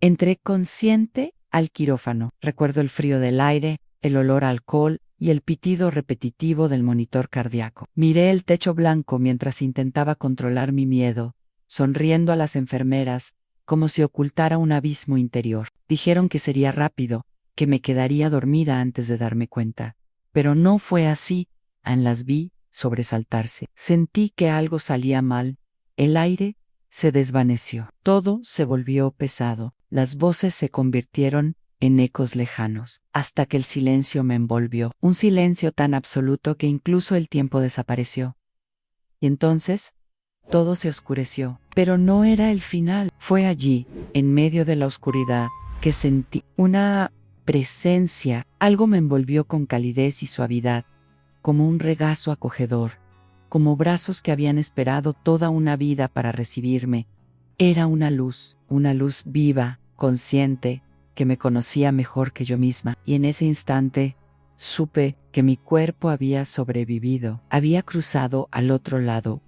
Entré consciente al quirófano. Recuerdo el frío del aire, el olor a alcohol y el pitido repetitivo del monitor cardíaco. Miré el techo blanco mientras intentaba controlar mi miedo, sonriendo a las enfermeras, como si ocultara un abismo interior. Dijeron que sería rápido, que me quedaría dormida antes de darme cuenta. Pero no fue así. Las vi sobresaltarse. Sentí que algo salía mal. El aire se desvaneció. Todo se volvió pesado. Las voces se convirtieron en ecos lejanos, hasta que el silencio me envolvió. Un silencio tan absoluto que incluso el tiempo desapareció. Y entonces todo se oscureció. Pero no era el final. Fue allí, en medio de la oscuridad, que sentí una presencia. Algo me envolvió con calidez y suavidad, como un regazo acogedor, como brazos que habían esperado toda una vida para recibirme. Era una luz viva, consciente, que me conocía mejor que yo misma. Y en ese instante supe que mi cuerpo había sobrevivido, había cruzado al otro lado,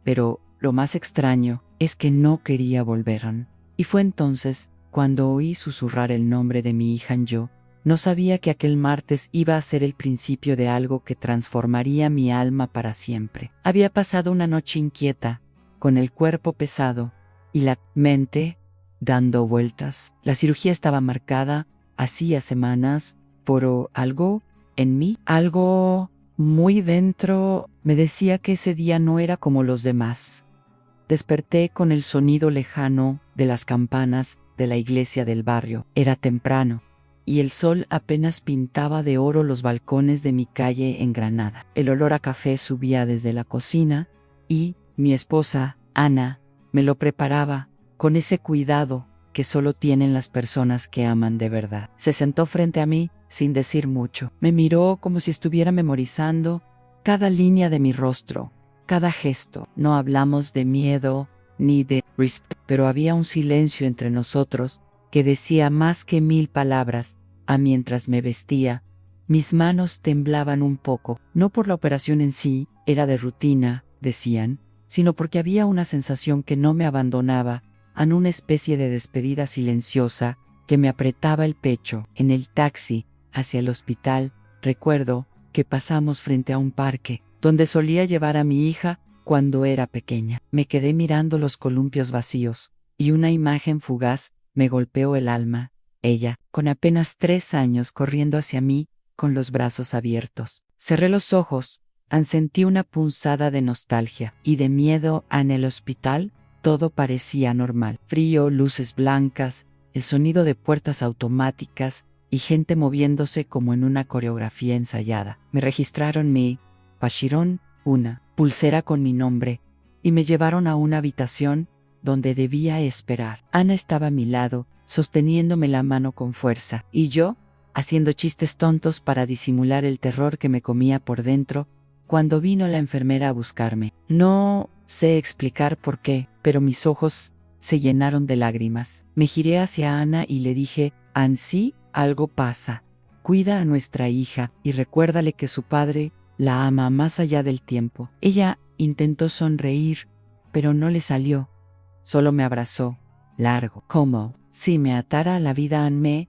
pero lo más extraño es que no quería volver. Y fue entonces cuando oí susurrar el nombre de mi hija yo. No sabía que aquel martes iba a ser el principio de algo que transformaría mi alma para siempre. Había pasado una noche inquieta, con el cuerpo pesado y la mente dando vueltas. La cirugía estaba marcada, hacía semanas, por algo en mí, algo muy dentro, me decía que ese día no era como los demás. Desperté con el sonido lejano de las campanas de la iglesia del barrio. Era temprano, y el sol apenas pintaba de oro los balcones de mi calle en Granada. El olor a café subía desde la cocina, y mi esposa, Ana, me lo preparaba con ese cuidado que solo tienen las personas que aman de verdad. Se sentó frente a mí, sin decir mucho. Me miró como si estuviera memorizando cada línea de mi rostro, cada gesto. No hablamos de miedo ni de respeto, pero había un silencio entre nosotros que decía más que 1000 palabras. Mientras me vestía, mis manos temblaban un poco, no por la operación en sí, era de rutina, decían, sino porque había una sensación que no me abandonaba, una especie de despedida silenciosa que me apretaba el pecho. En el taxi hacia el hospital, recuerdo que pasamos frente a un parque, donde solía llevar a mi hija cuando era pequeña. Me quedé mirando los columpios vacíos, y una imagen fugaz me golpeó el alma. Ella, con apenas 3 años, corriendo hacia mí, con los brazos abiertos. Cerré los ojos, sentí una punzada de nostalgia y de miedo. En el hospital todo parecía normal. Frío, luces blancas, el sonido de puertas automáticas y gente moviéndose como en una coreografía ensayada. Me registraron mi Pashiron, una pulsera con mi nombre, y me llevaron a una habitación donde debía esperar. Ana estaba a mi lado, sosteniéndome la mano con fuerza, y yo, haciendo chistes tontos para disimular el terror que me comía por dentro, cuando vino la enfermera a buscarme. No sé explicar por qué, pero mis ojos se llenaron de lágrimas. Me giré hacia Ana y le dije: Ansi, algo pasa. Cuida a nuestra hija y recuérdale que su padre la ama más allá del tiempo. Ella intentó sonreír, pero no le salió. Solo me abrazó, largo, como si me atara a la vida. Me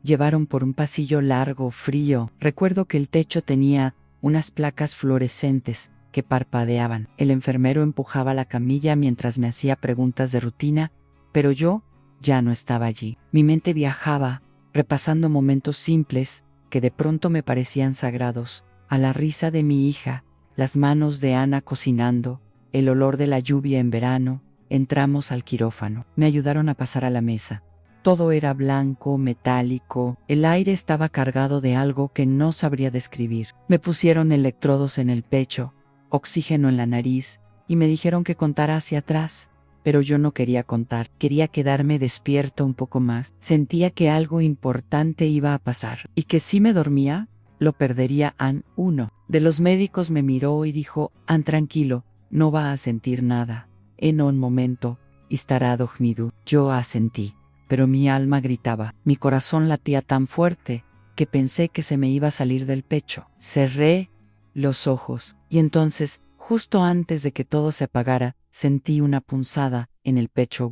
llevaron por un pasillo largo, frío. Recuerdo que el techo tenía unas placas fluorescentes que parpadeaban. El enfermero empujaba la camilla mientras me hacía preguntas de rutina, pero yo ya no estaba allí. Mi mente viajaba, repasando momentos simples que de pronto me parecían sagrados. A la risa de mi hija, las manos de Ana cocinando, el olor de la lluvia en verano. Entramos al quirófano. Me ayudaron a pasar a la mesa. Todo era blanco, metálico. El aire estaba cargado de algo que no sabría describir. Me pusieron electrodos en el pecho, oxígeno en la nariz, y me dijeron que contara hacia atrás. Pero yo no quería contar. Quería quedarme despierto un poco más. Sentía que algo importante iba a pasar, y que si me dormía, lo perdería. Uno de los médicos me miró y dijo: tranquilo, no va a sentir nada. En un momento, estará dormido. Yo asentí, pero mi alma gritaba. Mi corazón latía tan fuerte que pensé que se me iba a salir del pecho. Cerré los ojos, y entonces, justo antes de que todo se apagara, sentí una punzada en el pecho.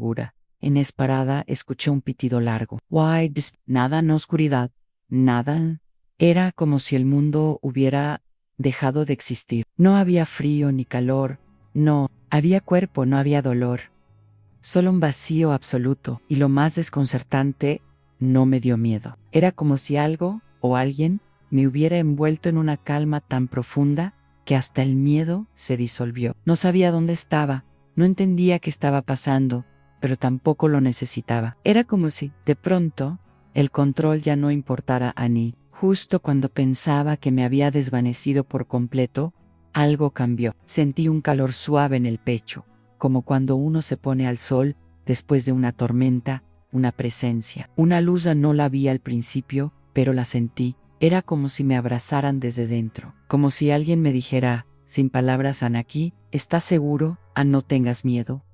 inesperada, escuché un pitido largo. Nada, no oscuridad, nada. Era como si el mundo hubiera dejado de existir. No había frío ni calor, no había cuerpo, no había dolor. Solo un vacío absoluto, y lo más desconcertante, no me dio miedo. Era como si algo o alguien me hubiera envuelto en una calma tan profunda que hasta el miedo se disolvió. No sabía dónde estaba, no entendía qué estaba pasando, pero tampoco lo necesitaba. Era como si, de pronto, el control ya no importara a mí. Justo cuando pensaba que me había desvanecido por completo, algo cambió. Sentí un calor suave en el pecho, como cuando uno se pone al sol después de una tormenta, una presencia. Una luz no la vi al principio, pero la sentí. Era como si me abrazaran desde dentro, como si alguien me dijera, sin palabras, Anaki, ¿estás seguro? No tengas miedo,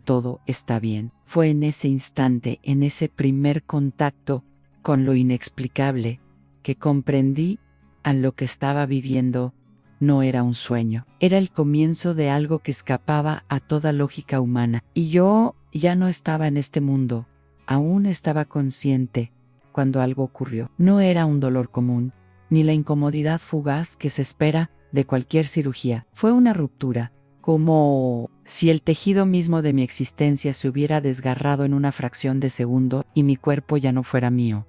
todo está bien. Fue en ese instante, en ese primer contacto con lo inexplicable, que comprendí a lo que estaba viviendo. No era un sueño, era el comienzo de algo que escapaba a toda lógica humana. Y yo ya no estaba en este mundo, aún estaba consciente cuando algo ocurrió. No era un dolor común, ni la incomodidad fugaz que se espera de cualquier cirugía. Fue una ruptura, como si el tejido mismo de mi existencia se hubiera desgarrado en una fracción de segundo y mi cuerpo ya no fuera mío.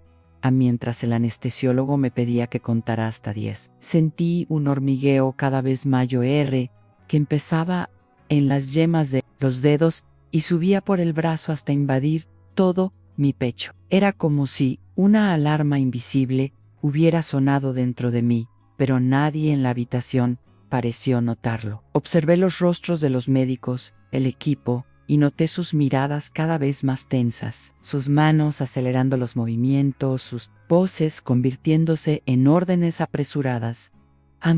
Mientras el anestesiólogo me pedía que contara hasta 10. Sentí un hormigueo cada vez mayor que empezaba en las yemas de los dedos y subía por el brazo hasta invadir todo mi pecho. Era como si una alarma invisible hubiera sonado dentro de mí, pero nadie en la habitación pareció notarlo. Observé los rostros de los médicos, el equipo, y noté sus miradas cada vez más tensas, sus manos acelerando los movimientos, sus voces convirtiéndose en órdenes apresuradas.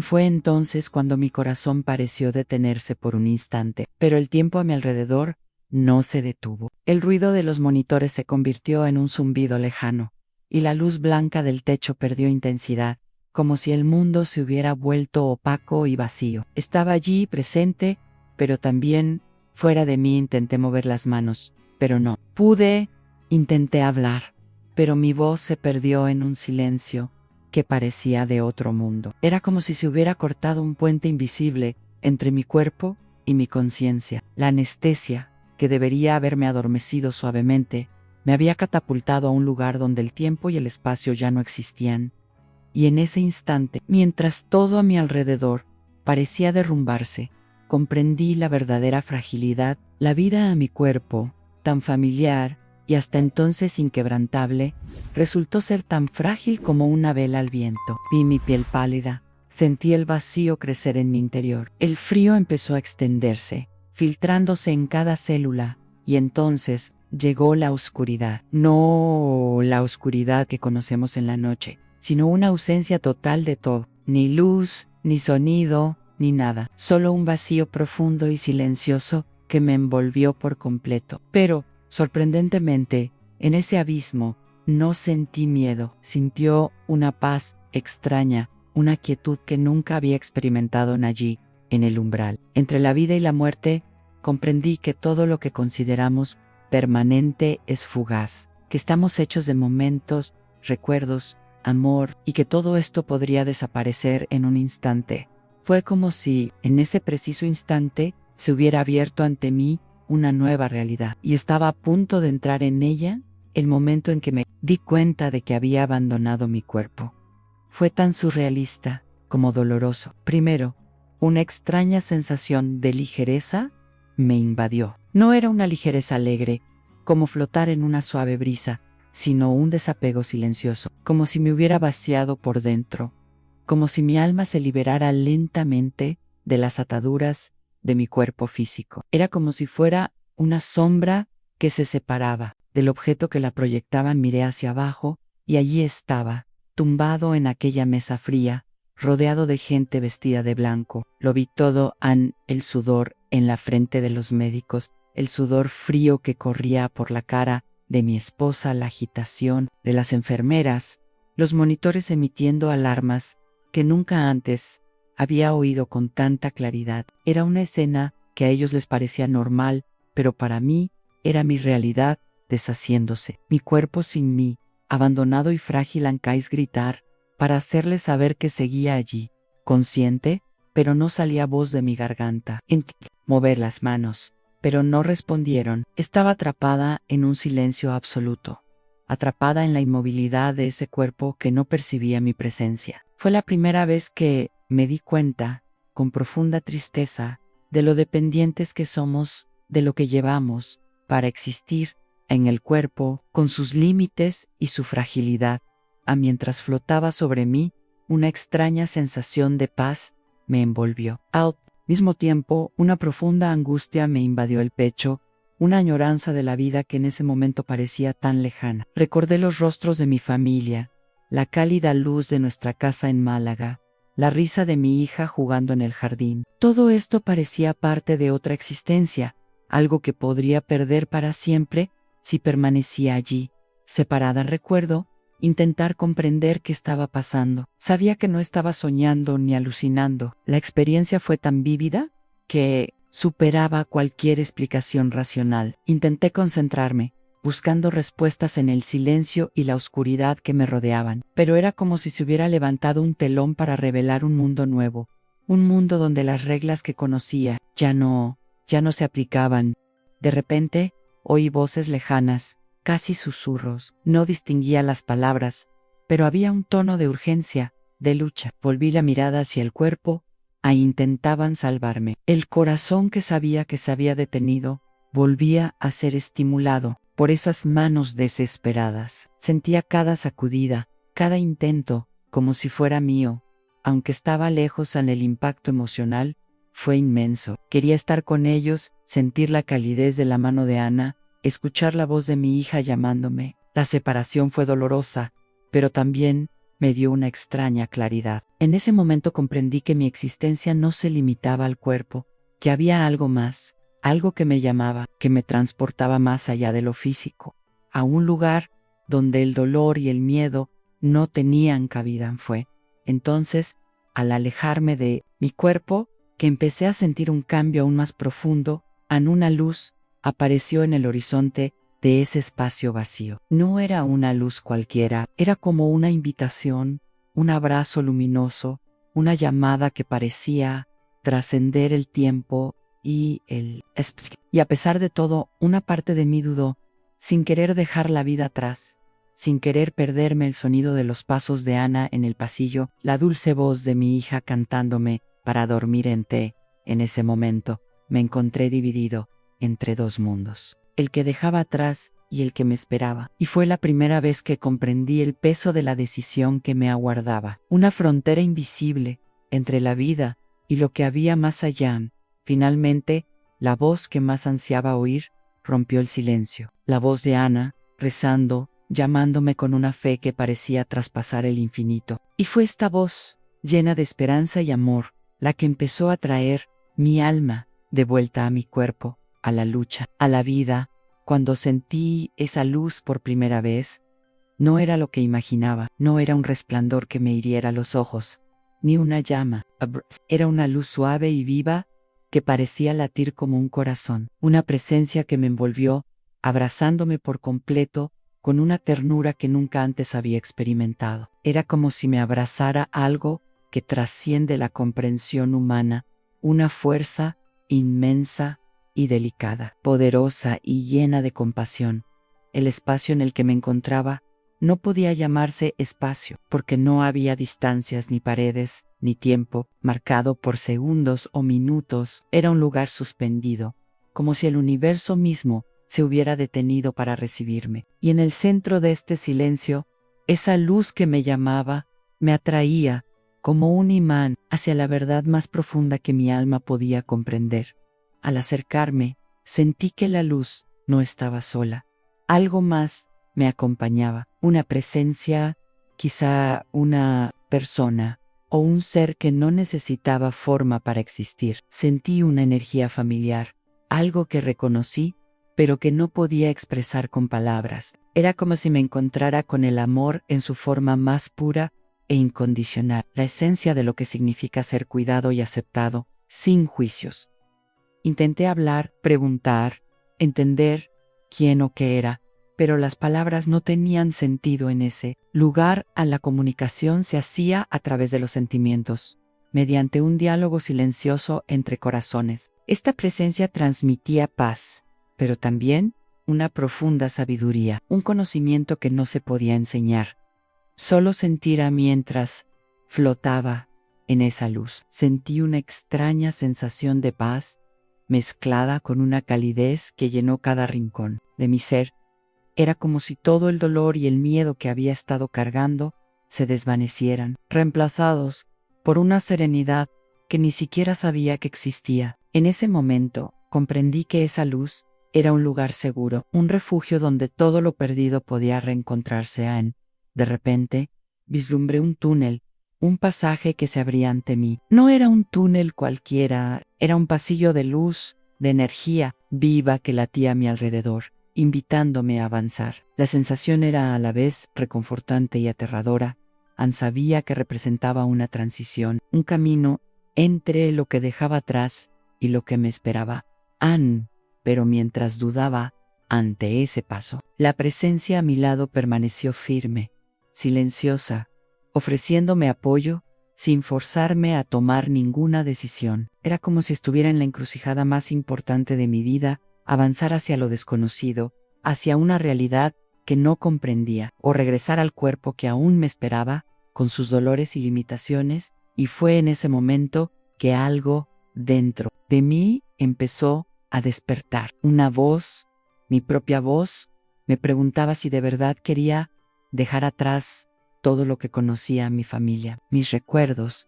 Fue entonces cuando mi corazón pareció detenerse por un instante, pero el tiempo a mi alrededor no se detuvo. El ruido de los monitores se convirtió en un zumbido lejano, y la luz blanca del techo perdió intensidad, como si el mundo se hubiera vuelto opaco y vacío. Estaba allí presente, pero también fuera de mí. Intenté mover las manos, pero no pude. Intenté hablar, pero mi voz se perdió en un silencio que parecía de otro mundo. Era como si se hubiera cortado un puente invisible entre mi cuerpo y mi conciencia. La anestesia, que debería haberme adormecido suavemente, me había catapultado a un lugar donde el tiempo y el espacio ya no existían. Y en ese instante, mientras todo a mi alrededor parecía derrumbarse, comprendí la verdadera fragilidad. La vida a mi cuerpo, tan familiar y hasta entonces inquebrantable, resultó ser tan frágil como una vela al viento. Vi mi piel pálida, sentí el vacío crecer en mi interior. El frío empezó a extenderse, filtrándose en cada célula, y entonces llegó la oscuridad. No la oscuridad que conocemos en la noche, sino una ausencia total de todo, ni luz, ni sonido, ni nada, solo un vacío profundo y silencioso que me envolvió por completo. Pero, sorprendentemente, en ese abismo no sentí miedo, sintió una paz extraña, una quietud que nunca había experimentado allí, en el umbral. Entre la vida y la muerte, comprendí que todo lo que consideramos permanente es fugaz, que estamos hechos de momentos, recuerdos, amor, y que todo esto podría desaparecer en un instante. Fue como si, en ese preciso instante, se hubiera abierto ante mí una nueva realidad, y estaba a punto de entrar en ella el momento en que me di cuenta de que había abandonado mi cuerpo. Fue tan surrealista como doloroso. Primero, una extraña sensación de ligereza me invadió. No era una ligereza alegre, como flotar en una suave brisa, sino un desapego silencioso, como si me hubiera vaciado por dentro, como si mi alma se liberara lentamente de las ataduras de mi cuerpo físico. Era como si fuera una sombra que se separaba del objeto que la proyectaba. Miré hacia abajo, y allí estaba, tumbado en aquella mesa fría, rodeado de gente vestida de blanco. Lo vi todo, el sudor en la frente de los médicos, el sudor frío que corría por la cara de mi esposa, la agitación de las enfermeras, los monitores emitiendo alarmas que nunca antes había oído con tanta claridad. Era una escena que a ellos les parecía normal, pero para mí era mi realidad deshaciéndose. Mi cuerpo sin mí, abandonado y frágil, ancáis gritar, para hacerle saber que seguía allí, consciente, pero no salía voz de mi garganta. Mover las manos, pero no respondieron. Estaba atrapada en un silencio absoluto, atrapada en la inmovilidad de ese cuerpo que no percibía mi presencia. Fue la primera vez que me di cuenta, con profunda tristeza, de lo dependientes que somos de lo que llevamos para existir en el cuerpo, con sus límites y su fragilidad. Mientras flotaba sobre mí, una extraña sensación de paz me envolvió. Al mismo tiempo, una profunda angustia me invadió el pecho, una añoranza de la vida que en ese momento parecía tan lejana. Recordé los rostros de mi familia, la cálida luz de nuestra casa en Málaga, la risa de mi hija jugando en el jardín. Todo esto parecía parte de otra existencia, algo que podría perder para siempre si permanecía allí, separada. Recuerdo intentar comprender qué estaba pasando. Sabía que no estaba soñando ni alucinando. La experiencia fue tan vívida que superaba cualquier explicación racional. Intenté concentrarme, buscando respuestas en el silencio y la oscuridad que me rodeaban, pero era como si se hubiera levantado un telón para revelar un mundo nuevo, un mundo donde las reglas que conocía ya no se aplicaban. De repente, oí voces lejanas, casi susurros. No distinguía las palabras, pero había un tono de urgencia, de lucha. Volví la mirada hacia el cuerpo, intentaban salvarme. El corazón que sabía que se había detenido, volvía a ser estimulado por esas manos desesperadas. Sentía cada sacudida, cada intento, como si fuera mío. Aunque estaba lejos, el impacto emocional fue inmenso. Quería estar con ellos, sentir la calidez de la mano de Ana, escuchar la voz de mi hija llamándome. La separación fue dolorosa, pero también me dio una extraña claridad. En ese momento comprendí que mi existencia no se limitaba al cuerpo, que había algo más, algo que me llamaba, que me transportaba más allá de lo físico, a un lugar donde el dolor y el miedo no tenían cabida. Fue entonces, al alejarme de mi cuerpo, que empecé a sentir un cambio aún más profundo. Una luz apareció en el horizonte de ese espacio vacío. No era una luz cualquiera, era como una invitación, un abrazo luminoso, una llamada que parecía trascender el tiempo y el espacio. Y a pesar de todo, una parte de mí dudó, sin querer dejar la vida atrás, sin querer perderme el sonido de los pasos de Ana en el pasillo, la dulce voz de mi hija cantándome para dormir en té. En ese momento, me encontré dividido entre dos mundos, el que dejaba atrás y el que me esperaba. Y fue la primera vez que comprendí el peso de la decisión que me aguardaba, una frontera invisible entre la vida y lo que había más allá. Finalmente, la voz que más ansiaba oír rompió el silencio, la voz de Ana, rezando, llamándome con una fe que parecía traspasar el infinito. Y fue esta voz, llena de esperanza y amor, la que empezó a traer mi alma de vuelta a mi cuerpo, a la lucha, a la vida. Cuando sentí esa luz por primera vez, no era lo que imaginaba, no era un resplandor que me hiriera los ojos, ni una llama. Era una luz suave y viva que parecía latir como un corazón, una presencia que me envolvió, abrazándome por completo, con una ternura que nunca antes había experimentado. Era como si me abrazara algo que trasciende la comprensión humana, una fuerza inmensa y delicada, poderosa y llena de compasión. El espacio en el que me encontraba no podía llamarse espacio, porque no había distancias ni paredes, ni tiempo, marcado por segundos o minutos. Era un lugar suspendido, como si el universo mismo se hubiera detenido para recibirme. Y en el centro de este silencio, esa luz que me llamaba, me atraía, como un imán, hacia la verdad más profunda que mi alma podía comprender. Al acercarme, sentí que la luz no estaba sola. Algo más me acompañaba, una presencia, quizá una persona, o un ser que no necesitaba forma para existir. Sentí una energía familiar, algo que reconocí, pero que no podía expresar con palabras. Era como si me encontrara con el amor en su forma más pura e incondicional, la esencia de lo que significa ser cuidado y aceptado, sin juicios. Intenté hablar, preguntar, entender quién o qué era, pero las palabras no tenían sentido en ese lugar. La comunicación se hacía a través de los sentimientos, mediante un diálogo silencioso entre corazones. Esta presencia transmitía paz, pero también una profunda sabiduría, un conocimiento que no se podía enseñar. Solo sentirá mientras flotaba en esa luz. Sentí una extraña sensación de paz, mezclada con una calidez que llenó cada rincón de mi ser. Era como si todo el dolor y el miedo que había estado cargando se desvanecieran, reemplazados por una serenidad que ni siquiera sabía que existía. En ese momento, comprendí que esa luz era un lugar seguro, un refugio donde todo lo perdido podía reencontrarse. De repente, vislumbré un túnel, un pasaje que se abría ante mí. No era un túnel cualquiera, era un pasillo de luz, de energía viva que latía a mi alrededor, invitándome a avanzar. La sensación era a la vez reconfortante y aterradora. Sabía que representaba una transición, un camino entre lo que dejaba atrás y lo que me esperaba. Pero mientras dudaba ante ese paso, la presencia a mi lado permaneció firme, silenciosa, ofreciéndome apoyo sin forzarme a tomar ninguna decisión. Era como si estuviera en la encrucijada más importante de mi vida, avanzar hacia lo desconocido, hacia una realidad que no comprendía, o regresar al cuerpo que aún me esperaba, con sus dolores y limitaciones, y fue en ese momento que algo dentro de mí empezó a despertar. Una voz, mi propia voz, me preguntaba si de verdad quería dejar atrás todo lo que conocía a mi familia, mis recuerdos,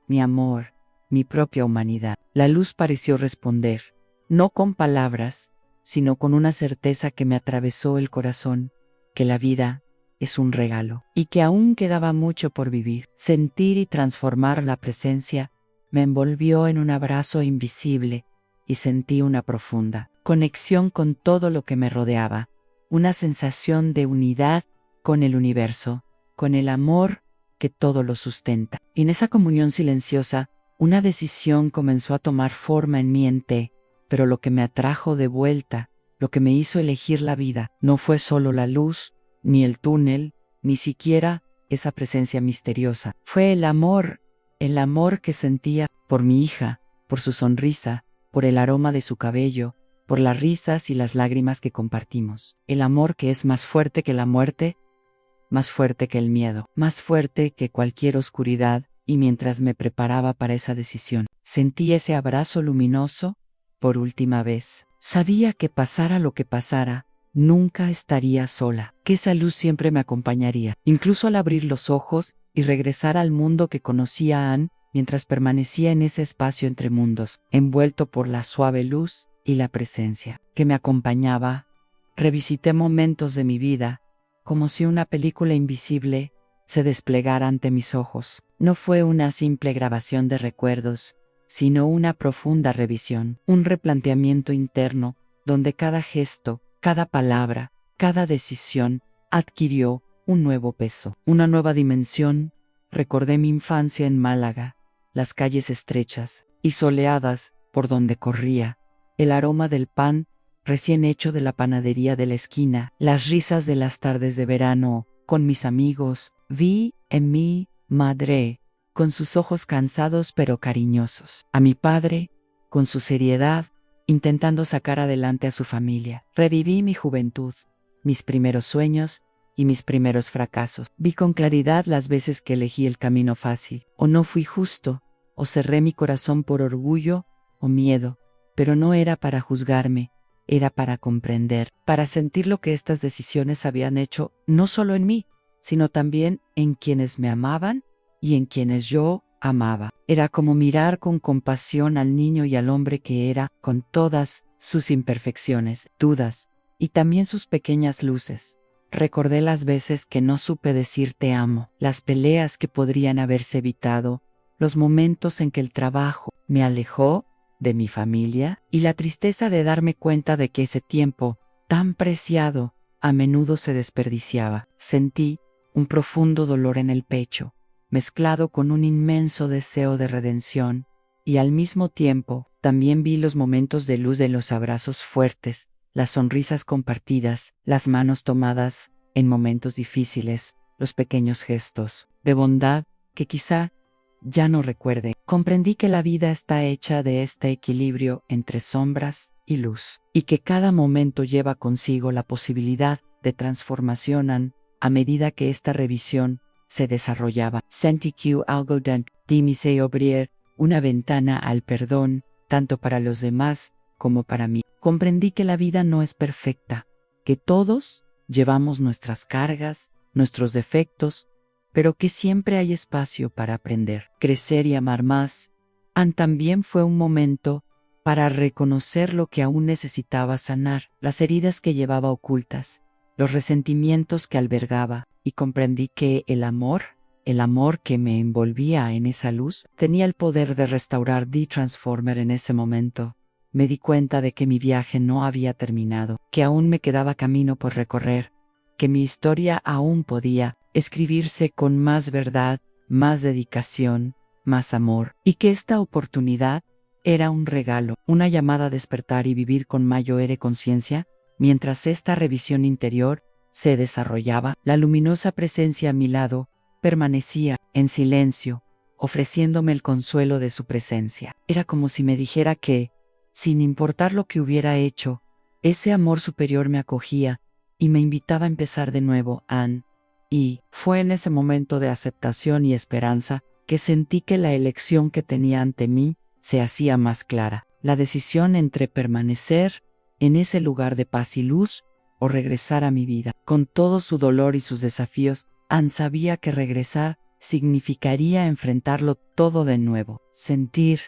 mi amor, mi propia humanidad. La luz pareció responder, no con palabras, sino con una certeza que me atravesó el corazón, que la vida es un regalo y que aún quedaba mucho por vivir. Sentir y transformar la presencia me envolvió en un abrazo invisible y sentí una profunda conexión con todo lo que me rodeaba, una sensación de unidad con el universo, con el amor que todo lo sustenta. Y en esa comunión silenciosa, una decisión comenzó a tomar forma en mi mente, pero lo que me atrajo de vuelta, lo que me hizo elegir la vida, no fue solo la luz, ni el túnel, ni siquiera esa presencia misteriosa. Fue el amor que sentía por mi hija, por su sonrisa, por el aroma de su cabello, por las risas y las lágrimas que compartimos. El amor que es más fuerte que la muerte, más fuerte que el miedo, más fuerte que cualquier oscuridad. Y mientras me preparaba para esa decisión, sentí ese abrazo luminoso por última vez. Sabía que pasara lo que pasara, nunca estaría sola, que esa luz siempre me acompañaría, incluso al abrir los ojos y regresar al mundo que conocía mientras permanecía en ese espacio entre mundos, envuelto por la suave luz y la presencia que me acompañaba. Revisité momentos de mi vida, como si una película invisible se desplegara ante mis ojos. No fue una simple grabación de recuerdos, sino una profunda revisión, un replanteamiento interno, donde cada gesto, cada palabra, cada decisión adquirió un nuevo peso, una nueva dimensión. Recordé mi infancia en Málaga, las calles estrechas y soleadas por donde corría, el aroma del pan recién hecho de la panadería de la esquina, las risas de las tardes de verano con mis amigos. Vi en mi madre, con sus ojos cansados pero cariñosos, a mi padre, con su seriedad, intentando sacar adelante a su familia. Reviví mi juventud, mis primeros sueños y mis primeros fracasos. Vi con claridad las veces que elegí el camino fácil, o no fui justo, o cerré mi corazón por orgullo o miedo, pero no era para juzgarme, era para comprender, para sentir lo que estas decisiones habían hecho, no solo en mí, sino también en quienes me amaban y en quienes yo amaba. Era como mirar con compasión al niño y al hombre que era, con todas sus imperfecciones, dudas, y también sus pequeñas luces. Recordé las veces que no supe decir te amo, las peleas que podrían haberse evitado, los momentos en que el trabajo me alejó de mi familia y la tristeza de darme cuenta de que ese tiempo, tan preciado, a menudo se desperdiciaba. Sentí un profundo dolor en el pecho, mezclado con un inmenso deseo de redención, y al mismo tiempo también vi los momentos de luz de los abrazos fuertes, las sonrisas compartidas, las manos tomadas en momentos difíciles, los pequeños gestos de bondad que quizá ya no recuerde. Comprendí que la vida está hecha de este equilibrio entre sombras y luz, y que cada momento lleva consigo la posibilidad de transformación a medida que esta revisión se desarrollaba. Sentí que algo de mi se abrir, una ventana al perdón, tanto para los demás como para mí. Comprendí que la vida no es perfecta, que todos llevamos nuestras cargas, nuestros defectos, pero que siempre hay espacio para aprender, crecer y amar más. También fue un momento para reconocer lo que aún necesitaba sanar, las heridas que llevaba ocultas, los resentimientos que albergaba, y comprendí que el amor que me envolvía en esa luz, tenía el poder de restaurar The Transformer en ese momento. Me di cuenta de que mi viaje no había terminado, que aún me quedaba camino por recorrer, que mi historia aún podía escribirse con más verdad, más dedicación, más amor, y que esta oportunidad era un regalo, una llamada a despertar y vivir con mayor conciencia. Mientras esta revisión interior se desarrollaba, la luminosa presencia a mi lado permanecía en silencio, ofreciéndome el consuelo de su presencia. Era como si me dijera que, sin importar lo que hubiera hecho, ese amor superior me acogía y me invitaba a empezar de nuevo. Y fue en ese momento de aceptación y esperanza que sentí que la elección que tenía ante mí se hacía más clara. La decisión entre permanecer en ese lugar de paz y luz o regresar a mi vida. Con todo su dolor y sus desafíos, sabía que regresar significaría enfrentarlo todo de nuevo. Sentir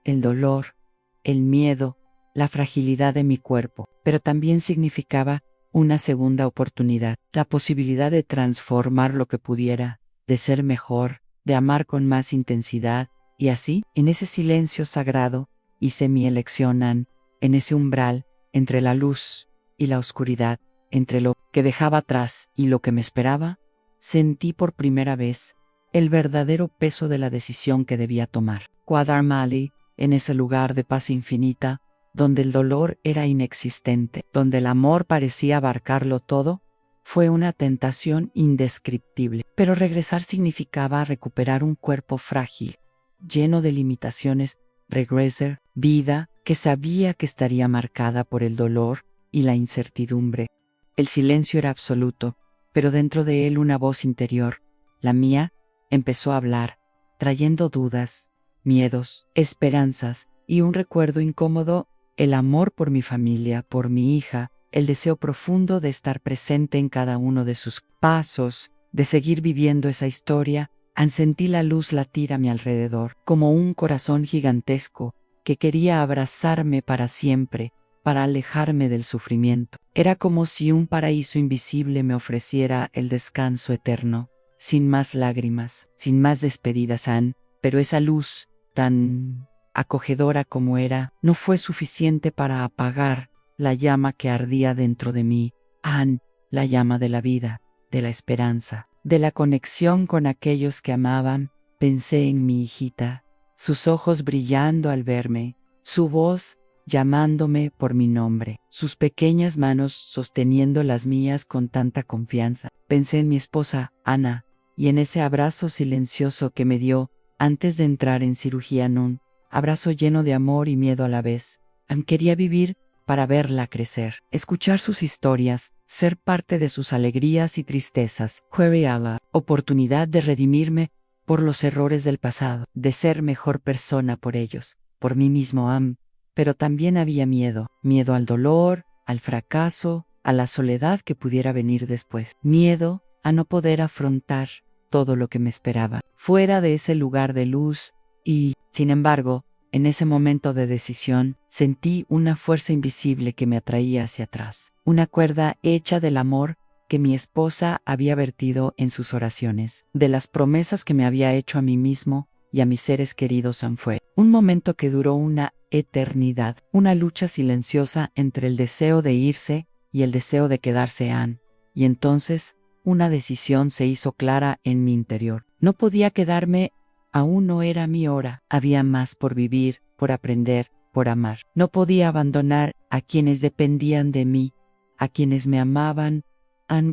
el dolor, el miedo, la fragilidad de mi cuerpo, pero también significaba una segunda oportunidad, la posibilidad de transformar lo que pudiera, de ser mejor, de amar con más intensidad, y así, en ese silencio sagrado, hice mi elección en ese umbral, entre la luz y la oscuridad, entre lo que dejaba atrás y lo que me esperaba. Sentí por primera vez el verdadero peso de la decisión que debía tomar. Quadarmali, en ese lugar de paz infinita, donde el dolor era inexistente, donde el amor parecía abarcarlo todo, fue una tentación indescriptible. Pero regresar significaba recuperar un cuerpo frágil, lleno de limitaciones, regresar, vida que sabía que estaría marcada por el dolor y la incertidumbre. El silencio era absoluto, pero dentro de él una voz interior, la mía, empezó a hablar, trayendo dudas, miedos, esperanzas y un recuerdo incómodo, el amor por mi familia, por mi hija, el deseo profundo de estar presente en cada uno de sus pasos, de seguir viviendo esa historia. Sentí la luz latir a mi alrededor, como un corazón gigantesco que quería abrazarme para siempre, para alejarme del sufrimiento. Era como si un paraíso invisible me ofreciera el descanso eterno, sin más lágrimas, sin más despedidas, pero esa luz, tan acogedora como era, no fue suficiente para apagar la llama que ardía dentro de mí, la llama de la vida, de la esperanza, de la conexión con aquellos que amaban. Pensé en mi hijita, sus ojos brillando al verme, su voz llamándome por mi nombre, sus pequeñas manos sosteniendo las mías con tanta confianza. Pensé en mi esposa, Ana, y en ese abrazo silencioso que me dio antes de entrar en cirugía, un abrazo lleno de amor y miedo a la vez. Quería vivir para verla crecer, escuchar sus historias, ser parte de sus alegrías y tristezas. Quería la oportunidad de redimirme por los errores del pasado, de ser mejor persona por ellos, por mí mismo. Pero también había miedo al dolor, al fracaso, a la soledad que pudiera venir después. Miedo a no poder afrontar todo lo que me esperaba, fuera de ese lugar de luz. Y, sin embargo, en ese momento de decisión, sentí una fuerza invisible que me atraía hacia atrás, una cuerda hecha del amor que mi esposa había vertido en sus oraciones, de las promesas que me había hecho a mí mismo y a mis seres queridos. Fue un momento que duró una eternidad, una lucha silenciosa entre el deseo de irse y el deseo de quedarse. Y entonces, una decisión se hizo clara en mi interior. No podía quedarme, aún no era mi hora. Había más por vivir, por aprender, por amar. No podía abandonar a quienes dependían de mí, a quienes me amaban,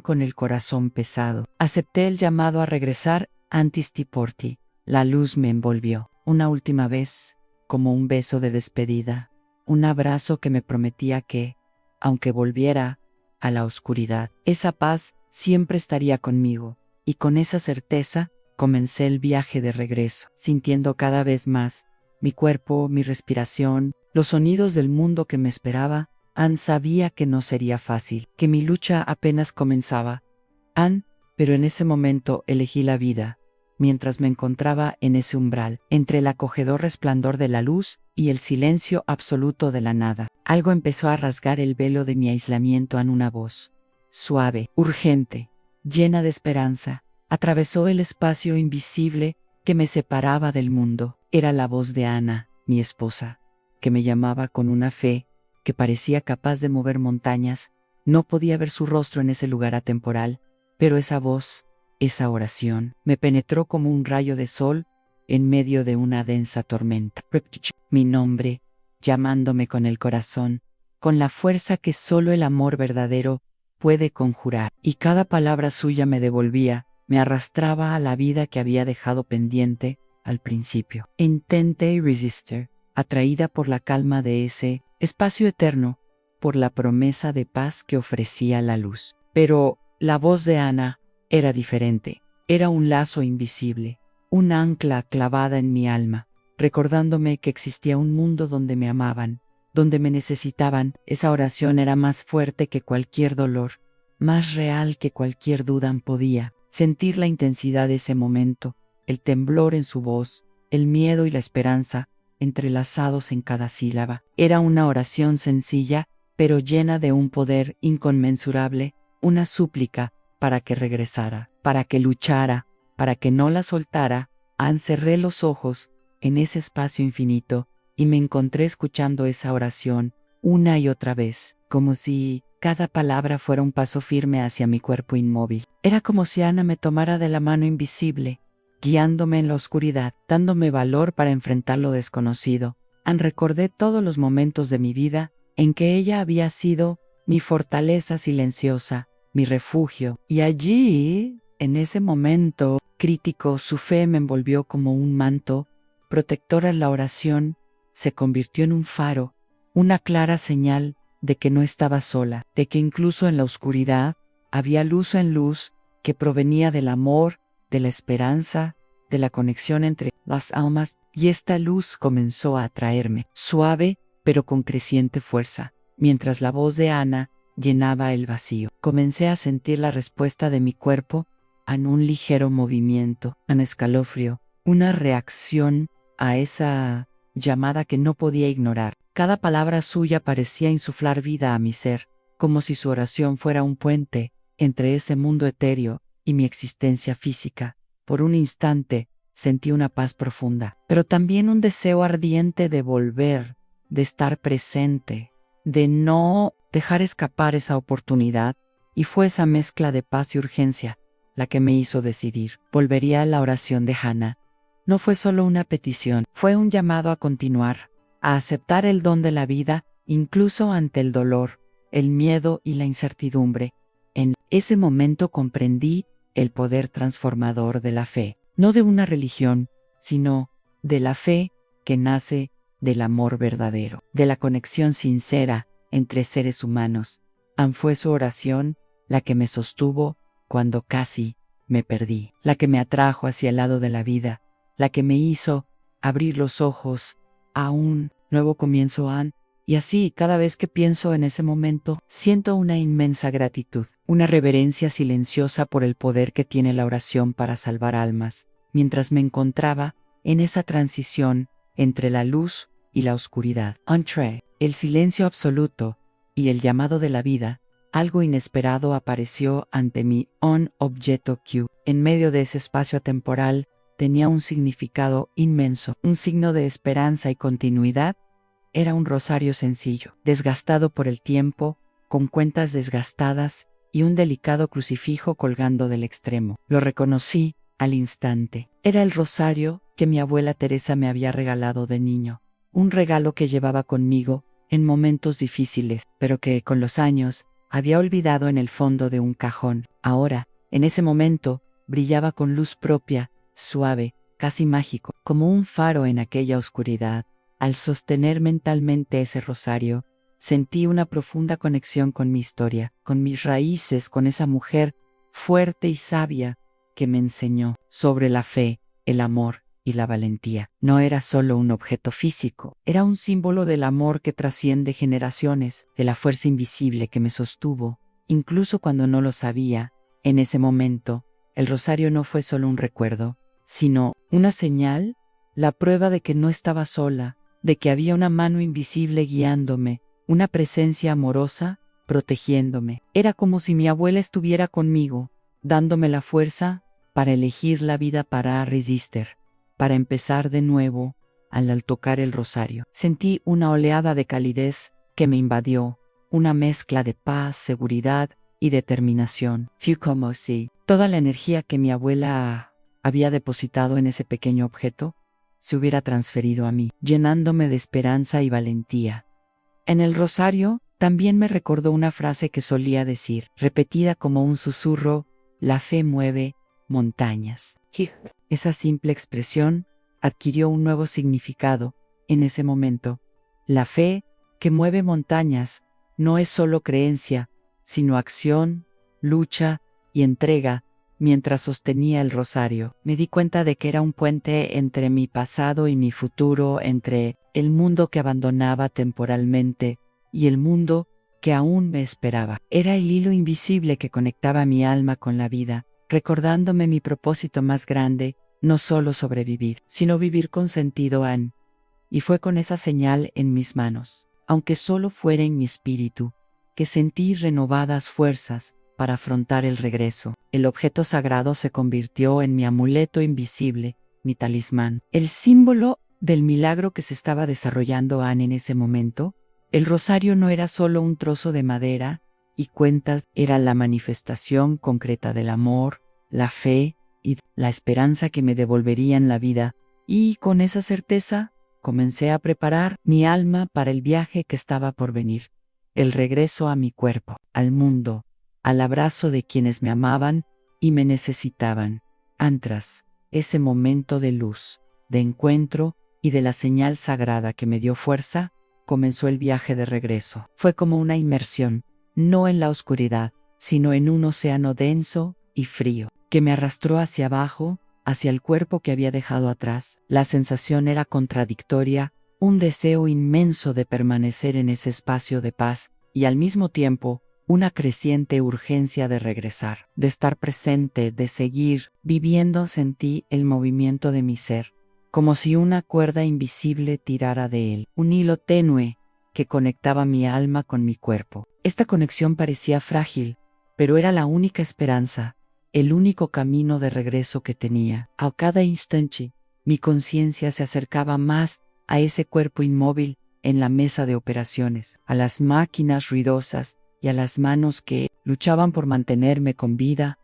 con el corazón pesado. Acepté el llamado a regresar antes ti porti. La luz me envolvió. Una última vez, como un beso de despedida. Un abrazo que me prometía que, aunque volviera a la oscuridad, esa paz siempre estaría conmigo. Y con esa certeza, comencé el viaje de regreso, sintiendo cada vez más mi cuerpo, mi respiración, los sonidos del mundo que me esperaba. Sabía que no sería fácil, que mi lucha apenas comenzaba. Pero en ese momento elegí la vida, mientras me encontraba en ese umbral, entre el acogedor resplandor de la luz y el silencio absoluto de la nada. Algo empezó a rasgar el velo de mi aislamiento. Una voz, suave, urgente, llena de esperanza, atravesó el espacio invisible que me separaba del mundo. Era la voz de Ana, mi esposa, que me llamaba con una fe que parecía capaz de mover montañas. No podía ver su rostro en ese lugar atemporal, pero esa voz, esa oración, me penetró como un rayo de sol en medio de una densa tormenta. Mi nombre, llamándome con el corazón, con la fuerza que solo el amor verdadero puede conjurar. Y cada palabra suya me devolvía, me arrastraba a la vida que había dejado pendiente al principio. Intenté resistir, atraída por la calma de ese espacio eterno, por la promesa de paz que ofrecía la luz. Pero la voz de Ana era diferente. Era un lazo invisible, un ancla clavada en mi alma, recordándome que existía un mundo donde me amaban, donde me necesitaban. Esa oración era más fuerte que cualquier dolor, más real que cualquier duda. Podía sentir la intensidad de ese momento, el temblor en su voz, el miedo y la esperanza entrelazados en cada sílaba. Era una oración sencilla, pero llena de un poder inconmensurable, una súplica para que regresara, para que luchara, para que no la soltara. Cerré los ojos en ese espacio infinito y me encontré escuchando esa oración una y otra vez, como si cada palabra fuera un paso firme hacia mi cuerpo inmóvil. Era como si Ana me tomara de la mano invisible, guiándome en la oscuridad, dándome valor para enfrentar lo desconocido. Recordé todos los momentos de mi vida en que ella había sido mi fortaleza silenciosa, mi refugio. Y allí, en ese momento crítico, su fe me envolvió como un manto protector. La oración se convirtió en un faro, una clara señal de que no estaba sola, de que incluso en la oscuridad había luz en luz que provenía del amor, de la esperanza, de la conexión entre las almas. Y esta luz comenzó a atraerme, suave pero con creciente fuerza, mientras la voz de Ana llenaba el vacío. Comencé a sentir la respuesta de mi cuerpo en un ligero movimiento, un escalofrío, una reacción a esa llamada que no podía ignorar. Cada palabra suya parecía insuflar vida a mi ser, como si su oración fuera un puente entre ese mundo etéreo y mi existencia física. Por un instante sentí una paz profunda, pero también un deseo ardiente de volver, de estar presente, de no dejar escapar esa oportunidad. Y fue esa mezcla de paz y urgencia la que me hizo decidir. Volvería a la oración de Hannah. No fue solo una petición, fue un llamado a continuar, a aceptar el don de la vida, incluso ante el dolor, el miedo y la incertidumbre. En ese momento comprendí el poder transformador de la fe, no de una religión, sino de la fe que nace del amor verdadero, de la conexión sincera entre seres humanos. Fue su oración la que me sostuvo cuando casi me perdí, la que me atrajo hacia el lado de la vida, la que me hizo abrir los ojos a un nuevo comienzo. Y así, cada vez que pienso en ese momento, siento una inmensa gratitud, una reverencia silenciosa por el poder que tiene la oración para salvar almas. Mientras me encontraba en esa transición entre la luz y la oscuridad, entre el silencio absoluto y el llamado de la vida, algo inesperado apareció ante mí. Un objeto que, en medio de ese espacio atemporal, tenía un significado inmenso, un signo de esperanza y continuidad. Era un rosario sencillo, desgastado por el tiempo, con cuentas desgastadas y un delicado crucifijo colgando del extremo. Lo reconocí al instante. Era el rosario que mi abuela Teresa me había regalado de niño. un regalo que llevaba conmigo en momentos difíciles, pero que con los años había olvidado en el fondo de un cajón. Ahora, en ese momento, brillaba con luz propia, suave, casi mágico, como un faro en aquella oscuridad. Al sostener mentalmente ese rosario, sentí una profunda conexión con mi historia, con mis raíces, con esa mujer fuerte y sabia que me enseñó sobre la fe, el amor y la valentía. No era solo un objeto físico, era un símbolo del amor que trasciende generaciones, de la fuerza invisible que me sostuvo, incluso cuando no lo sabía. En ese momento, el rosario no fue solo un recuerdo, sino una señal, la prueba de que no estaba sola, de que había una mano invisible guiándome, una presencia amorosa protegiéndome. Era como si mi abuela estuviera conmigo, dándome la fuerza para elegir la vida, para resistir, para empezar de nuevo. Al tocar el rosario, sentí una oleada de calidez que me invadió, una mezcla de paz, seguridad y determinación. Fue como si toda la energía que mi abuela había depositado en ese pequeño objeto se hubiera transferido a mí, llenándome de esperanza y valentía. En el rosario también me recordó una frase que solía decir, repetida como un susurro: la fe mueve montañas. Esa simple expresión adquirió un nuevo significado en ese momento. La fe que mueve montañas no es solo creencia, sino acción, lucha y entrega. Mientras sostenía el rosario, me di cuenta de que era un puente entre mi pasado y mi futuro, entre el mundo que abandonaba temporalmente y el mundo que aún me esperaba. Era el hilo invisible que conectaba mi alma con la vida, recordándome mi propósito más grande: no solo sobrevivir, sino vivir con sentido. Y fue con esa señal en mis manos, aunque solo fuera en mi espíritu, que sentí renovadas fuerzas para afrontar el regreso. El objeto sagrado se convirtió en mi amuleto invisible, mi talismán, el símbolo del milagro que se estaba desarrollando en ese momento. El rosario no era solo un trozo de madera y cuentas, era la manifestación concreta del amor, la fe y la esperanza que me devolverían la vida. Y con esa certeza, comencé a preparar mi alma para el viaje que estaba por venir, el regreso a mi cuerpo, al mundo, al abrazo de quienes me amaban y me necesitaban. Tras ese momento de luz, de encuentro y de la señal sagrada que me dio fuerza, comenzó el viaje de regreso. Fue como una inmersión, no en la oscuridad, sino en un océano denso y frío, que me arrastró hacia abajo, hacia el cuerpo que había dejado atrás. La sensación era contradictoria, un deseo inmenso de permanecer en ese espacio de paz, y al mismo tiempo, una creciente urgencia de regresar, de estar presente, de seguir viviendo. Sentí el movimiento de mi ser, como si una cuerda invisible tirara de él, un hilo tenue que conectaba mi alma con mi cuerpo. Esta conexión parecía frágil, pero era la única esperanza, el único camino de regreso que tenía. A cada instante, mi conciencia se acercaba más a ese cuerpo inmóvil en la mesa de operaciones, a las máquinas ruidosas y a las manos que luchaban por mantenerme con vida.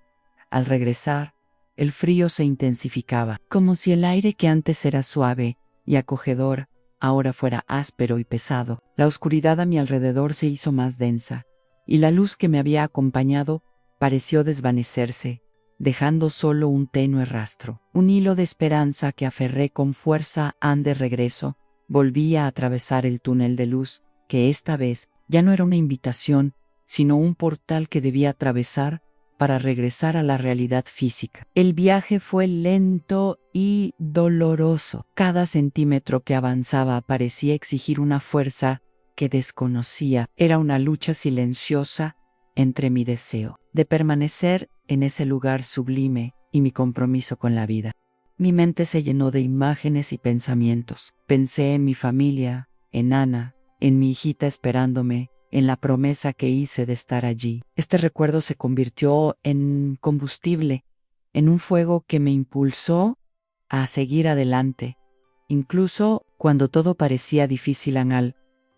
Al regresar, el frío se intensificaba, como si el aire que antes era suave y acogedor, ahora fuera áspero y pesado. La oscuridad a mi alrededor se hizo más densa, y la luz que me había acompañado pareció desvanecerse, dejando solo un tenue rastro, un hilo de esperanza que aferré con fuerza. De regreso, volví a atravesar el túnel de luz, que esta vez ya no era una invitación, sino un portal que debía atravesar para regresar a la realidad física. El viaje fue lento y doloroso. Cada centímetro que avanzaba parecía exigir una fuerza que desconocía. Era una lucha silenciosa entre mi deseo de permanecer en ese lugar sublime y mi compromiso con la vida. Mi mente se llenó de imágenes y pensamientos. Pensé en mi familia, en Ana, en mi hijita esperándome, en la promesa que hice de estar allí. Este recuerdo se convirtió en combustible, en un fuego que me impulsó a seguir adelante, incluso cuando todo parecía difícil. Al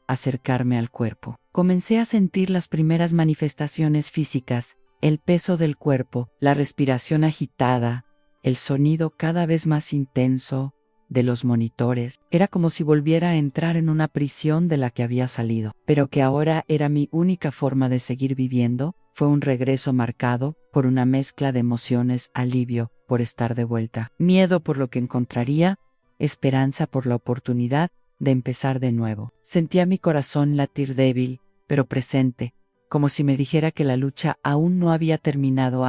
acercarme al cuerpo, comencé a sentir las primeras manifestaciones físicas, el peso del cuerpo, la respiración agitada, el sonido cada vez más intenso de los monitores. Era como si volviera a entrar en una prisión de la que había salido, pero que ahora era mi única forma de seguir viviendo. Fue un regreso marcado por una mezcla de emociones: alivio por estar de vuelta, miedo por lo que encontraría, esperanza por la oportunidad de empezar de nuevo. Sentía mi corazón latir débil, pero presente, como si me dijera que la lucha aún no había terminado.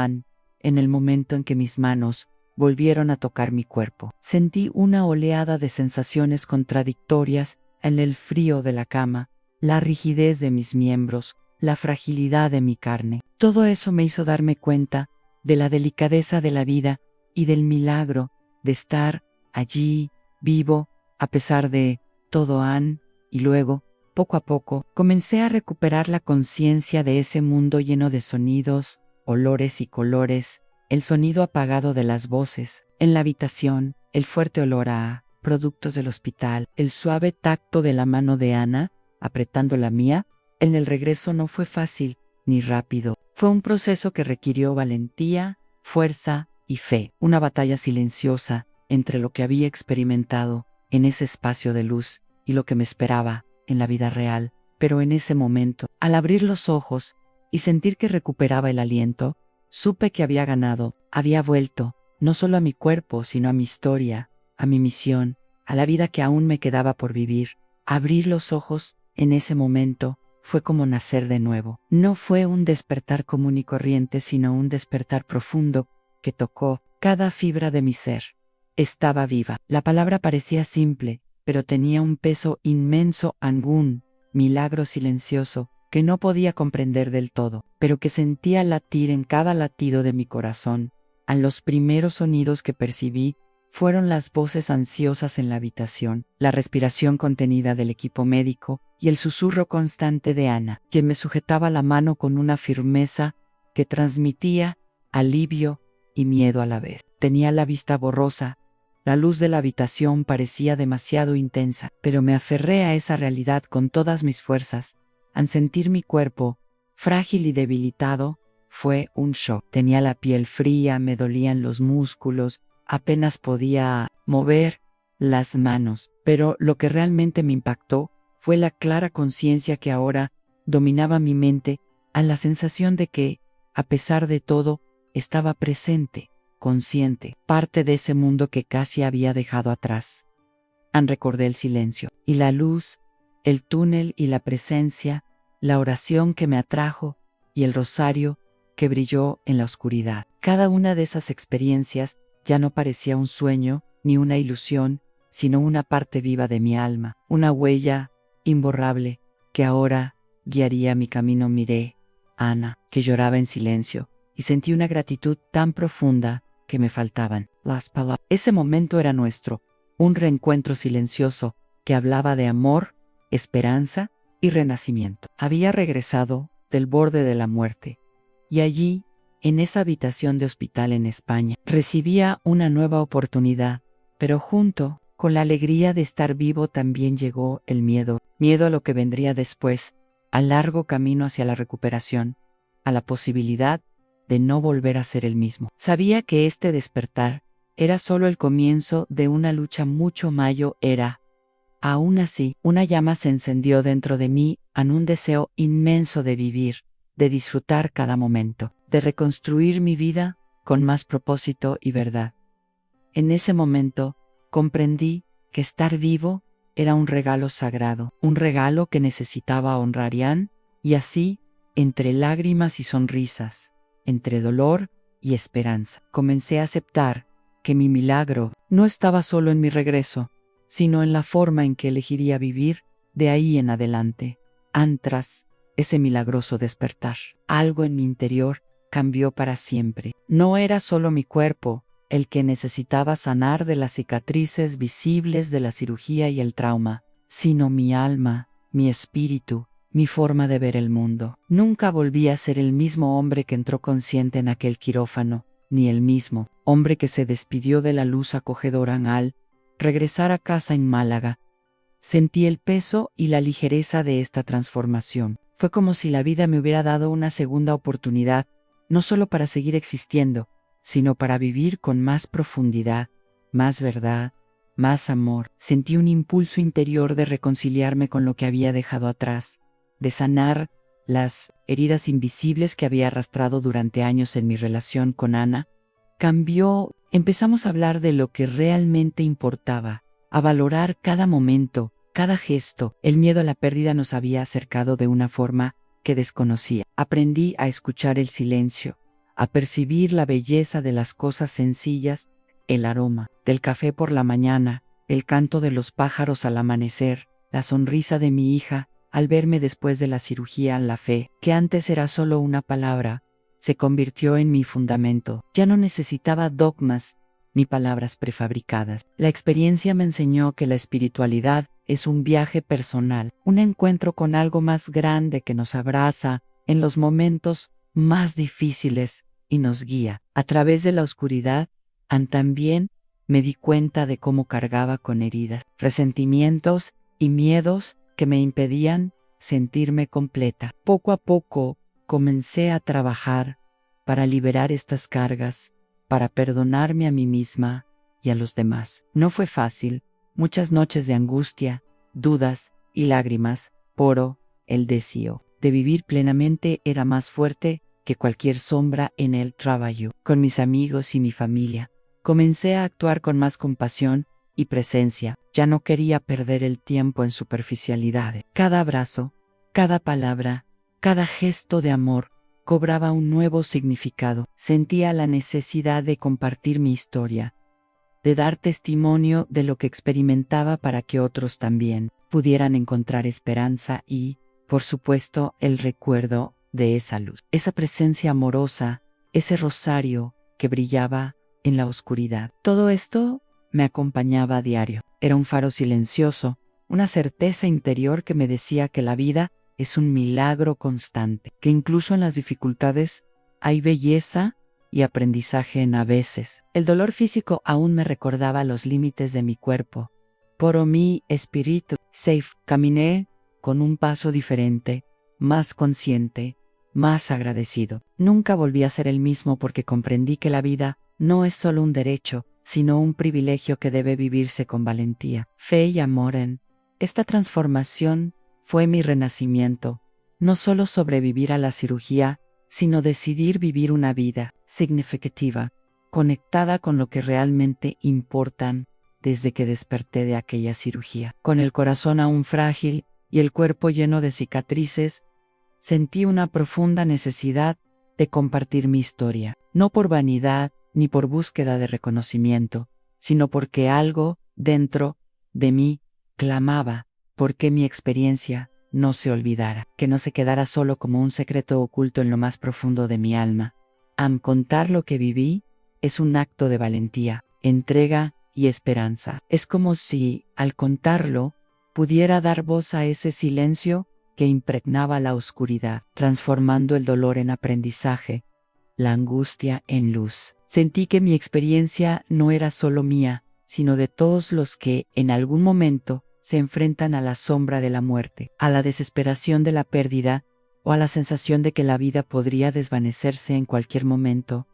En el momento en que mis manos volvieron a tocar mi cuerpo, sentí una oleada de sensaciones contradictorias: en el frío de la cama, la rigidez de mis miembros, la fragilidad de mi carne. Todo eso me hizo darme cuenta de la delicadeza de la vida y del milagro de estar allí, vivo, a pesar de todo. Y luego, poco a poco, comencé a recuperar la conciencia de ese mundo lleno de sonidos, olores y colores: el sonido apagado de las voces en la habitación, el fuerte olor a productos del hospital, el suave tacto de la mano de Ana apretando la mía. En el regreso no fue fácil ni rápido. Fue un proceso que requirió valentía, fuerza y fe. Una batalla silenciosa entre lo que había experimentado en ese espacio de luz y lo que me esperaba en la vida real. Pero en ese momento, al abrir los ojos y sentir que recuperaba el aliento, supe que había ganado, había vuelto, no solo a mi cuerpo, sino a mi historia, a mi misión, a la vida que aún me quedaba por vivir. Abrir los ojos en ese momento fue como nacer de nuevo. No fue un despertar común y corriente, sino un despertar profundo que tocó cada fibra de mi ser. Estaba viva. La palabra parecía simple, pero tenía un peso inmenso: angún, milagro silencioso, que no podía comprender del todo, pero que sentía latir en cada latido de mi corazón. A los primeros sonidos que percibí fueron las voces ansiosas en la habitación, la respiración contenida del equipo médico y el susurro constante de Ana, quien me sujetaba la mano con una firmeza que transmitía alivio y miedo a la vez. Tenía la vista borrosa, la luz de la habitación parecía demasiado intensa, pero me aferré a esa realidad con todas mis fuerzas. Al sentir mi cuerpo frágil y debilitado, fue un shock. Tenía la piel fría, me dolían los músculos, apenas podía mover las manos, pero lo que realmente me impactó fue la clara conciencia que ahora dominaba mi mente, a la sensación de que, a pesar de todo, estaba presente, consciente, parte de ese mundo que casi había dejado atrás. Recordé el silencio y la luz, el túnel y la presencia, la oración que me atrajo y el rosario que brilló en la oscuridad. Cada una de esas experiencias ya no parecía un sueño ni una ilusión, sino una parte viva de mi alma, una huella imborrable que ahora guiaría mi camino. Miré a Ana, que lloraba en silencio, y sentí una gratitud tan profunda que me faltaban las palabras. Ese momento era nuestro, un reencuentro silencioso que hablaba de amor, esperanza y renacimiento. Había regresado del borde de la muerte, y allí, en esa habitación de hospital en España, recibía una nueva oportunidad, pero junto con la alegría de estar vivo también llegó el miedo, miedo a lo que vendría después, al largo camino hacia la recuperación, a la posibilidad de no volver a ser el mismo. Sabía que este despertar era solo el comienzo de una lucha mucho mayor. Aún así, una llama se encendió dentro de mí, en un deseo inmenso de vivir, de disfrutar cada momento, de reconstruir mi vida con más propósito y verdad. En ese momento, comprendí que estar vivo era un regalo sagrado, un regalo que necesitaba honrar. Y así, entre lágrimas y sonrisas, entre dolor y esperanza, comencé a aceptar que mi milagro no estaba solo en mi regreso, sino en la forma en que elegiría vivir de ahí en adelante. Tras ese milagroso despertar, algo en mi interior cambió para siempre. No era solo mi cuerpo el que necesitaba sanar de las cicatrices visibles de la cirugía y el trauma, sino mi alma, mi espíritu, mi forma de ver el mundo. Nunca volví a ser el mismo hombre que entró consciente en aquel quirófano, ni el mismo hombre que se despidió de la luz acogedora al regresar a casa en Málaga. Sentí el peso y la ligereza de esta transformación. Fue como si la vida me hubiera dado una segunda oportunidad, no solo para seguir existiendo, sino para vivir con más profundidad, más verdad más amor. Sentí un impulso interior de reconciliarme con lo que había dejado atrás, de sanar las heridas invisibles que había arrastrado durante años en mi relación con Ana. Empezamos a hablar de lo que realmente importaba, a valorar cada momento, cada gesto. El miedo a la pérdida nos había acercado de una forma que desconocía. Aprendí a escuchar el silencio, a percibir la belleza de las cosas sencillas, el aroma del café por la mañana, el canto de los pájaros al amanecer, la sonrisa de mi hija al verme después de la cirugía. La fe, que antes era solo una palabra, se convirtió en mi fundamento. Ya no necesitaba dogmas ni palabras prefabricadas. La experiencia me enseñó que la espiritualidad es un viaje personal, un encuentro con algo más grande que nos abraza en los momentos más difíciles y nos guía. A través de la oscuridad, también me di cuenta de cómo cargaba con heridas, resentimientos y miedos que me impedían sentirme completa. Poco a poco comencé a trabajar para liberar estas cargas, para perdonarme a mí misma y a los demás. No fue fácil, muchas noches de angustia, dudas y lágrimas, pero el deseo de vivir plenamente era más fuerte que cualquier sombra en el trabajo. Con mis amigos y mi familia, comencé a actuar con más compasión y presencia. Ya no quería perder el tiempo en superficialidades. Cada abrazo, cada palabra, cada gesto de amor cobraba un nuevo significado. Sentía la necesidad de compartir mi historia, de dar testimonio de lo que experimentaba para que otros también pudieran encontrar esperanza y, por supuesto, el recuerdo de esa luz, esa presencia amorosa, ese rosario que brillaba en la oscuridad. Todo esto me acompañaba a diario. Era un faro silencioso, una certeza interior que me decía que la vida es un milagro constante, que incluso en las dificultades hay belleza y aprendizaje en a veces. El dolor físico aún me recordaba los límites de mi cuerpo. Pero mi espíritu safe. Caminé con un paso diferente, más consciente, más agradecido. Nunca volví a ser el mismo porque comprendí que la vida no es solo un derecho, sino un privilegio que debe vivirse con valentía, fe y amor. Esta transformación fue mi renacimiento, no solo sobrevivir a la cirugía, sino decidir vivir una vida significativa, conectada con lo que realmente importa. Desde que desperté de aquella cirugía, con el corazón aún frágil y el cuerpo lleno de cicatrices, sentí una profunda necesidad de compartir mi historia, no por vanidad ni por búsqueda de reconocimiento, sino porque algo dentro de mí clamaba porque mi experiencia no se olvidara, que no se quedara solo como un secreto oculto en lo más profundo de mi alma. Contar lo que viví es un acto de valentía, entrega y esperanza. Es como si, al contarlo, pudiera dar voz a ese silencio que impregnaba la oscuridad, transformando el dolor en aprendizaje, la angustia en luz. Sentí que mi experiencia no era solo mía, sino de todos los que, en algún momento, se enfrentan a la sombra de la muerte, a la desesperación de la pérdida o a la sensación de que la vida podría desvanecerse en cualquier momento.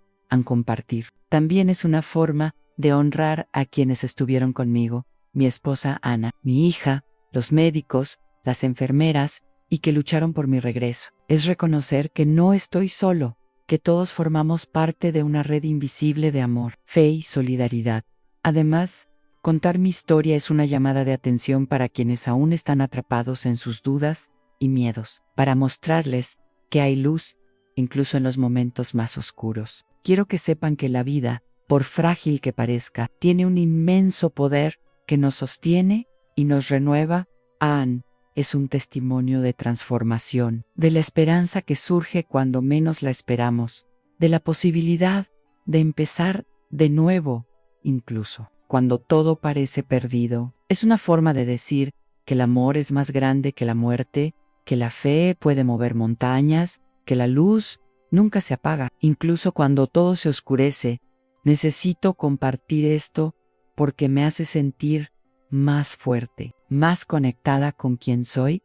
Compartir también es una forma de honrar a quienes estuvieron conmigo, mi esposa Ana, mi hija, los médicos, las enfermeras, y que lucharon por mi regreso. Es reconocer que no estoy solo, que todos formamos parte de una red invisible de amor, fe y solidaridad. Además, contar mi historia es una llamada de atención para quienes aún están atrapados en sus dudas y miedos, para mostrarles que hay luz, incluso en los momentos más oscuros. Quiero que sepan que la vida, por frágil que parezca, tiene un inmenso poder que nos sostiene y nos renueva. Anne es un testimonio de transformación, de la esperanza que surge cuando menos la esperamos, de la posibilidad de empezar de nuevo, incluso cuando todo parece perdido. Es una forma de decir que el amor es más grande que la muerte, que la fe puede mover montañas, que la luz nunca se apaga, incluso cuando todo se oscurece. Necesito compartir esto porque me hace sentir más fuerte, más conectada con quien soy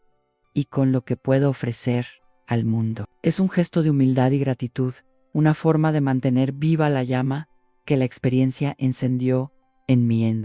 y con lo que puedo ofrecer al mundo. Es un gesto de humildad y gratitud, una forma de mantener viva la llama que la experiencia encendió en mí.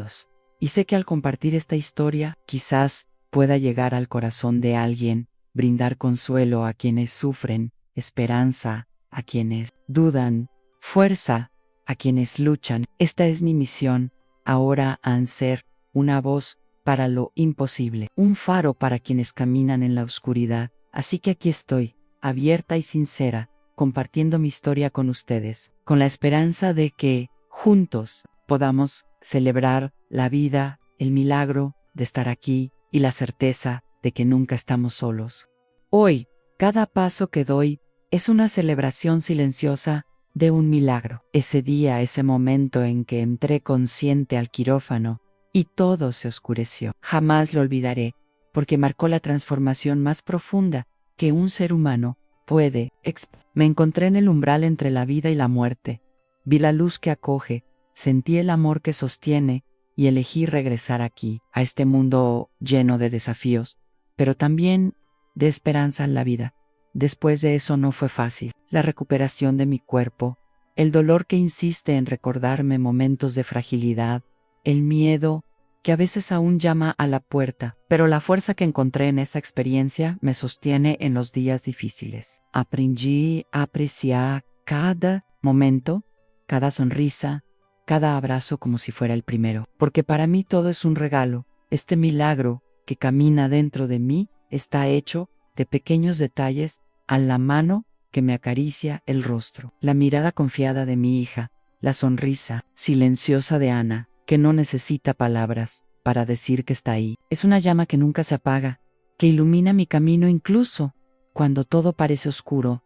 Y sé que al compartir esta historia, quizás pueda llegar al corazón de alguien, brindar consuelo a quienes sufren, esperanza a quienes dudan, fuerza a quienes luchan. Esta es mi misión, ahora han ser una voz para lo imposible, un faro para quienes caminan en la oscuridad. Así que aquí estoy, abierta y sincera, compartiendo mi historia con ustedes, con la esperanza de que, juntos, podamos celebrar la vida, el milagro de estar aquí y la certeza de que nunca estamos solos. Hoy, cada paso que doy es una celebración silenciosa de un milagro. Ese día, ese momento en que entré consciente al quirófano y todo se oscureció. Jamás lo olvidaré, porque marcó la transformación más profunda que un ser humano puede experimentar. Me encontré en el umbral entre la vida y la muerte. Vi la luz que acoge, sentí el amor que sostiene y elegí regresar aquí, a este mundo lleno de desafíos, pero también de esperanza en la vida. Después de eso no fue fácil. La recuperación de mi cuerpo, el dolor que insiste en recordarme momentos de fragilidad, el miedo que a veces aún llama a la puerta, pero la fuerza que encontré en esa experiencia me sostiene en los días difíciles. Aprendí a apreciar cada momento, cada sonrisa, cada abrazo como si fuera el primero, porque para mí todo es un regalo. Este milagro que camina dentro de mí está hecho de pequeños detalles a la mano que me acaricia el rostro, la mirada confiada de mi hija, la sonrisa silenciosa de Ana, que no necesita palabras para decir que está ahí. Es una llama que nunca se apaga, que ilumina mi camino incluso cuando todo parece oscuro.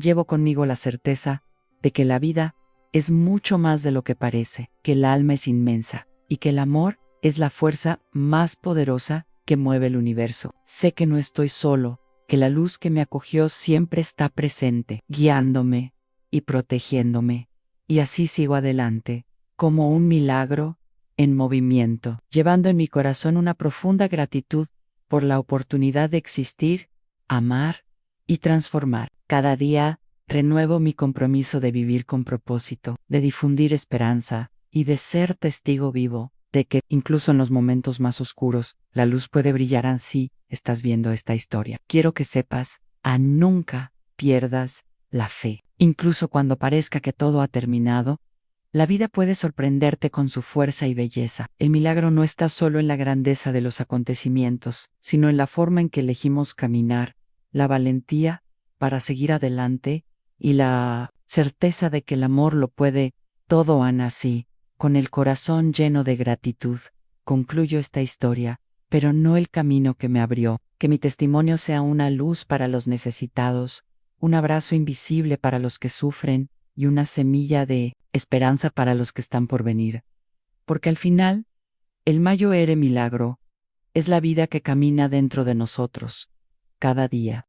Llevo conmigo la certeza de que la vida es mucho más de lo que parece, que el alma es inmensa y que el amor es la fuerza más poderosa que mueve el universo. Sé que no estoy solo, que la luz que me acogió siempre está presente, guiándome y protegiéndome. Y así sigo adelante, como un milagro en movimiento, llevando en mi corazón una profunda gratitud por la oportunidad de existir, amar y transformar. Cada día renuevo mi compromiso de vivir con propósito, de difundir esperanza y de ser testigo vivo de que, incluso en los momentos más oscuros, la luz puede brillar así. Estás viendo esta historia. Quiero que sepas, nunca pierdas la fe. Incluso cuando parezca que todo ha terminado, la vida puede sorprenderte con su fuerza y belleza. El milagro no está solo en la grandeza de los acontecimientos, sino en la forma en que elegimos caminar, la valentía para seguir adelante y la certeza de que el amor lo puede todo. Así, con el corazón lleno de gratitud, concluyo esta historia, pero no el camino que me abrió. Que mi testimonio sea una luz para los necesitados, un abrazo invisible para los que sufren y una semilla de esperanza para los que están por venir. Porque al final, el mayor milagro es la vida que camina dentro de nosotros, cada día.